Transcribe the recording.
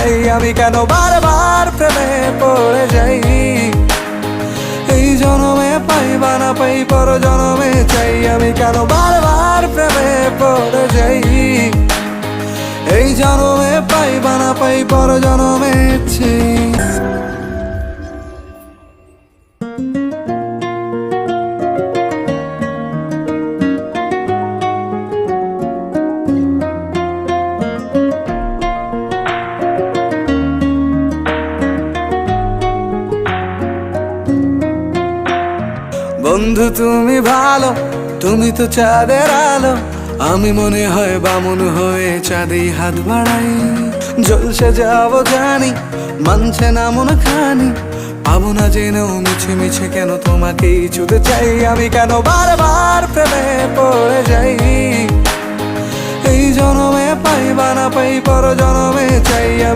চাই আমি কেন বারবার প্রেমে পড়ে যাই। এই জনমে পাই বা না পাই পর জনমে চাই আমি কেন বারবার প্রেমে পড়ে যাই। এই জনমে পাই বা না পাই পর জনমে চাই। বন্ধু তুমি ভালো, তুমি তো চাঁদের আলো, আমি মনে হয় বামুন হয়ে চাঁদেই হাত বাড়াই। জলসে যাবো জানি, মানছে না মন খানি, পাবো না জেনেও মিছে মিছে কেন তোমাকেই ছুতে চাই আমি কেন বারবার প্রেমে পড়ে যাই। এই জনমে পাই বা না পাই পর জনমে চাই আমি।